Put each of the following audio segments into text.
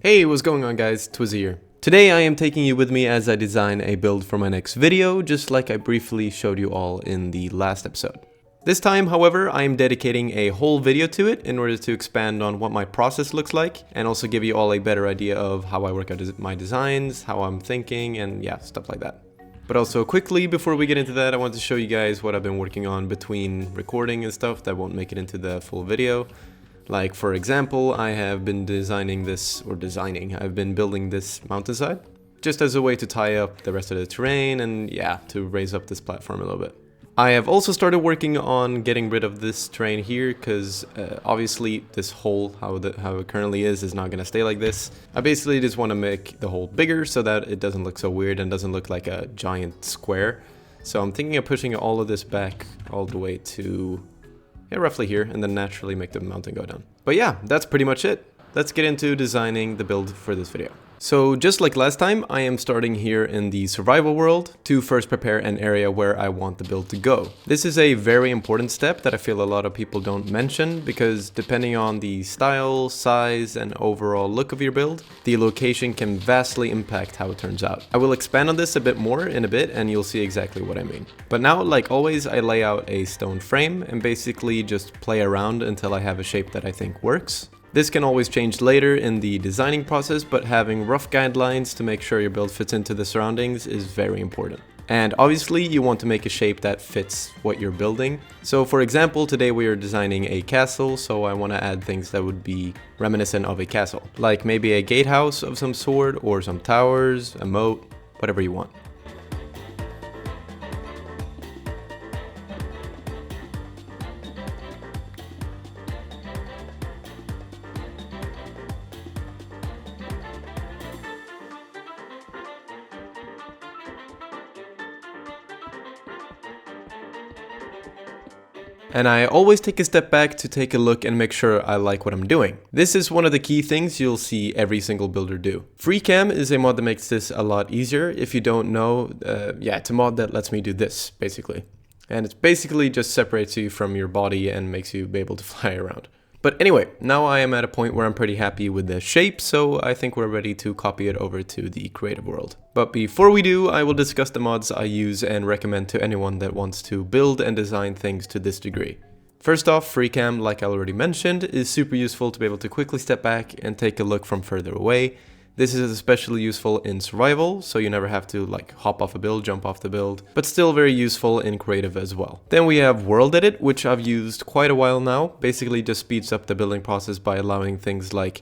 Hey, what's going on guys, Twizzy here. Today I am taking you with me as I design a build for my next video, just like I briefly showed you all in the last episode. This time, however, I am dedicating a whole video to it in order to expand on what my process looks like and also give you all a better idea of how I work out my designs, how I'm thinking, and yeah, stuff like that. But also quickly, before we get into that, I want to show you guys what I've been working on between recording and stuff that won't make it into the full video. Like, for example, I have been I've been building this mountainside, just as a way to tie up the rest of the terrain and yeah, to raise up this platform a little bit. I have also started working on getting rid of this terrain here, because obviously this hole, how it currently is not going to stay like this. I basically just want to make the hole bigger so that it doesn't look so weird and doesn't look like a giant square. So I'm thinking of pushing all of this back all the way to roughly here, and then naturally make the mountain go down. But yeah, that's pretty much it. Let's get into designing the build for this video. So just like last time, I am starting here in the survival world to first prepare an area where I want the build to go. This is a very important step that I feel a lot of people don't mention, because depending on the style, size, and overall look of your build, the location can vastly impact how it turns out. I will expand on this a bit more in a bit and you'll see exactly what I mean. But now, like always, I lay out a stone frame and basically just play around until I have a shape that I think works. This can always change later in the designing process, but having rough guidelines to make sure your build fits into the surroundings is very important. And obviously you want to make a shape that fits what you're building. So for example, today we are designing a castle, so I want to add things that would be reminiscent of a castle. Like maybe a gatehouse of some sort, or some towers, a moat, whatever you want. And I always take a step back to take a look and make sure I like what I'm doing. This is one of the key things you'll see every single builder do. FreeCam is a mod that makes this a lot easier. If you don't know, it's a mod that lets me do this, basically. And it basically just separates you from your body and makes you be able to fly around. But anyway, now I am at a point where I'm pretty happy with the shape, so I think we're ready to copy it over to the creative world. But before we do, I will discuss the mods I use and recommend to anyone that wants to build and design things to this degree. First off, FreeCam, like I already mentioned, is super useful to be able to quickly step back and take a look from further away. This is especially useful in survival, so you never have to like hop off a build, jump off the build, but still very useful in creative as well. Then we have World Edit, which I've used quite a while now. Basically just speeds up the building process by allowing things like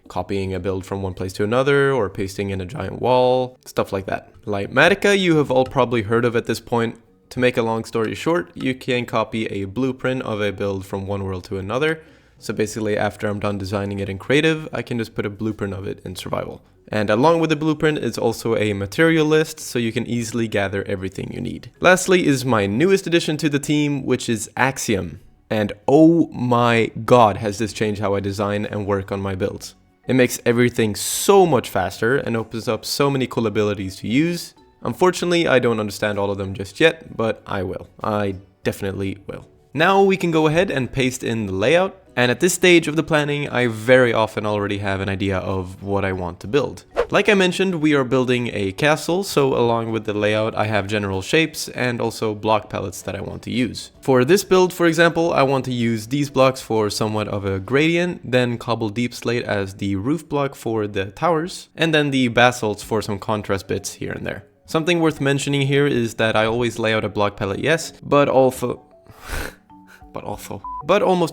copying a build from one place to another or pasting in a giant wall, stuff like that. Litematica you have all probably heard of at this point. To make a long story short, you can copy a blueprint of a build from one world to another. So basically, after I'm done designing it in creative, I can just put a blueprint of it in survival. And along with the blueprint is also a material list, so you can easily gather everything you need. Lastly is my newest addition to the team, which is Axiom. And oh my god, has this changed how I design and work on my builds. It makes everything so much faster and opens up so many cool abilities to use. Unfortunately, I don't understand all of them just yet, but I will. I definitely will. Now we can go ahead and paste in the layout. And at this stage of the planning, I very often already have an idea of what I want to build. Like I mentioned, we are building a castle, so along with the layout, I have general shapes and also block palettes that I want to use. For this build, for example, I want to use these blocks for somewhat of a gradient, then cobble deep slate as the roof block for the towers, and then the basalts for some contrast bits here and there. Something worth mentioning here is that I always lay out a block palette, yes, but almost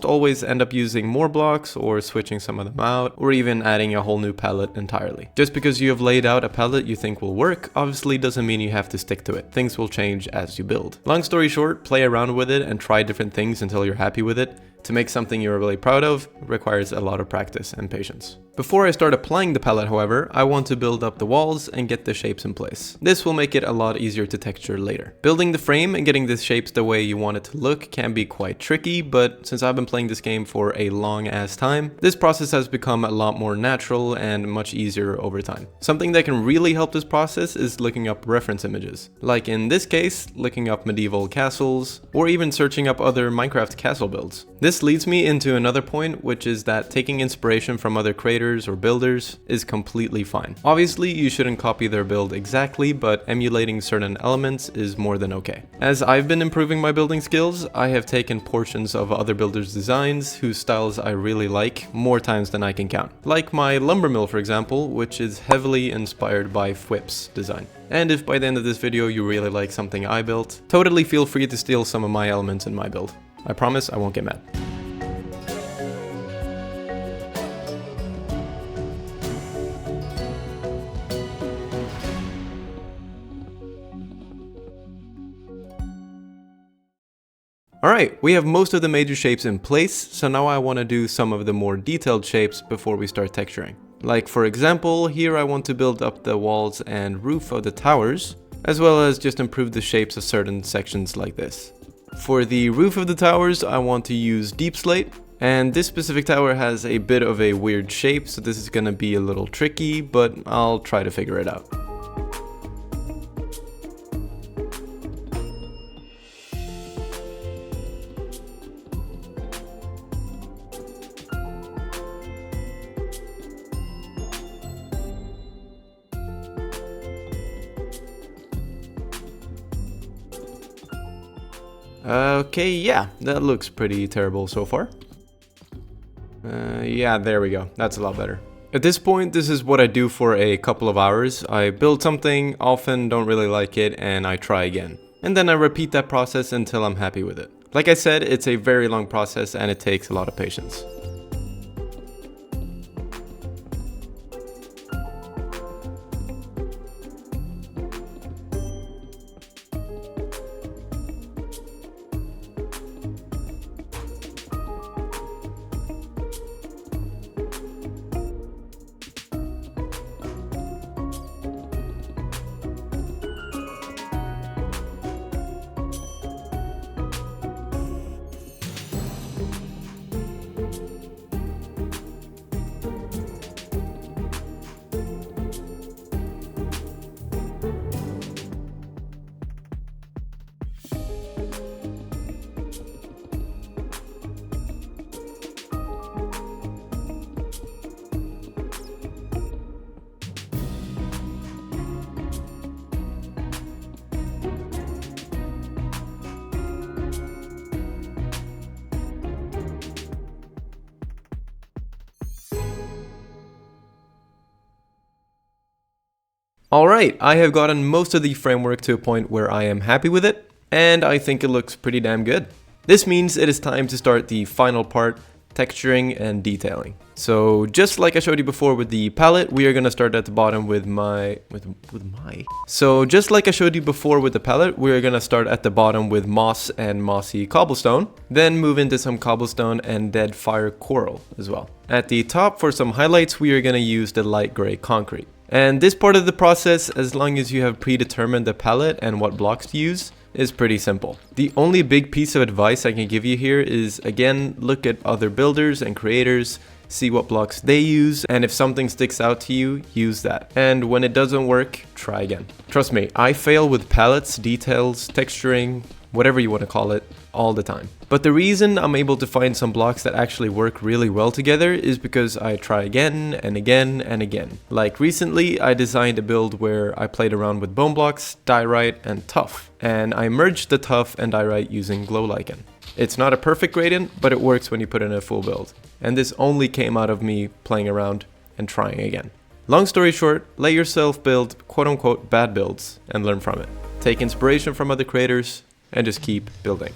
always end up using more blocks or switching some of them out, or even adding a whole new palette entirely. Just because you have laid out a palette you think will work, obviously doesn't mean you have to stick to it. Things will change as you build. Long story short, play around with it and try different things until you're happy with it. To make something you're really proud of requires a lot of practice and patience. Before I start applying the palette, however, I want to build up the walls and get the shapes in place. This will make it a lot easier to texture later. Building the frame and getting the shapes the way you want it to look can be quite tricky, but since I've been playing this game for a long ass time, this process has become a lot more natural and much easier over time. Something that can really help this process is looking up reference images. Like in this case, looking up medieval castles, or even searching up other Minecraft castle builds. This leads me into another point, which is that taking inspiration from other creators creators or builders is completely fine. Obviously, you shouldn't copy their build exactly, but emulating certain elements is more than okay. As I've been improving my building skills, I have taken portions of other builders' designs whose styles I really like more times than I can count. Like my lumber mill, for example, which is heavily inspired by Fwip's design. And if by the end of this video you really like something I built, totally feel free to steal some of my elements in my build. I promise I won't get mad. Alright, we have most of the major shapes in place, so now I want to do some of the more detailed shapes before we start texturing. Like for example, here I want to build up the walls and roof of the towers, as well as just improve the shapes of certain sections like this. For the roof of the towers, I want to use deep slate, and this specific tower has a bit of a weird shape, so this is going to be a little tricky, but I'll try to figure it out. Okay, yeah, that looks pretty terrible so far. Yeah, there we go. That's a lot better. At this point, this is what I do for a couple of hours. I build something, often don't really like it, and I try again. And then I repeat that process until I'm happy with it. Like I said, it's a very long process and it takes a lot of patience. Alright, I have gotten most of the framework to a point where I am happy with it, and I think it looks pretty damn good. This means it is time to start the final part, texturing and detailing. So just like I showed you before with the palette, we are gonna start at the bottom with So just like I showed you before with the palette, we're gonna start at the bottom with moss and mossy cobblestone, then move into some cobblestone and dead fire coral as well. At the top for some highlights, we are gonna use the light gray concrete. And this part of the process, as long as you have predetermined the palette and what blocks to use, is pretty simple. The only big piece of advice I can give you here is, again, look at other builders and creators, see what blocks they use, and if something sticks out to you, use that. And when it doesn't work, try again. Trust me, I fail with palettes, details, texturing, whatever you want to call it, all the time. But the reason I'm able to find some blocks that actually work really well together is because I try again and again and again. Like recently, I designed a build where I played around with bone blocks, diorite, and tuff. And I merged the tuff and diorite using glow lichen. It's not a perfect gradient, but it works when you put in a full build. And this only came out of me playing around and trying again. Long story short, let yourself build quote-unquote bad builds and learn from it. Take inspiration from other creators and just keep building.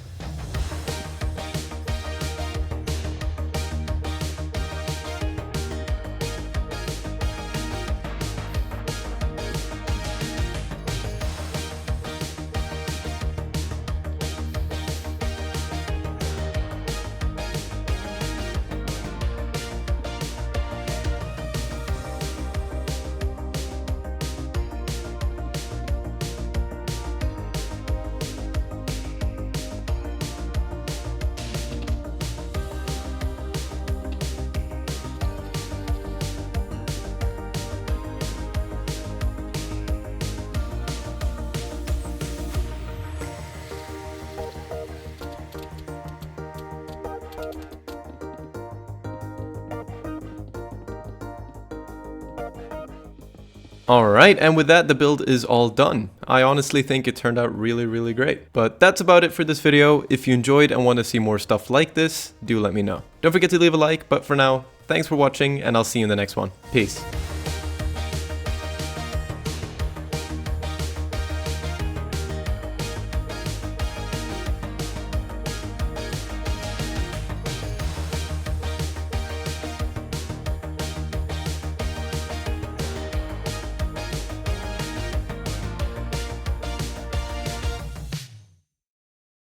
Alright, and with that, the build is all done. I honestly think it turned out really great. But that's about it for this video. If you enjoyed and want to see more stuff like this, do let me know. Don't forget to leave a like, but for now, thanks for watching, and I'll see you in the next one. Peace.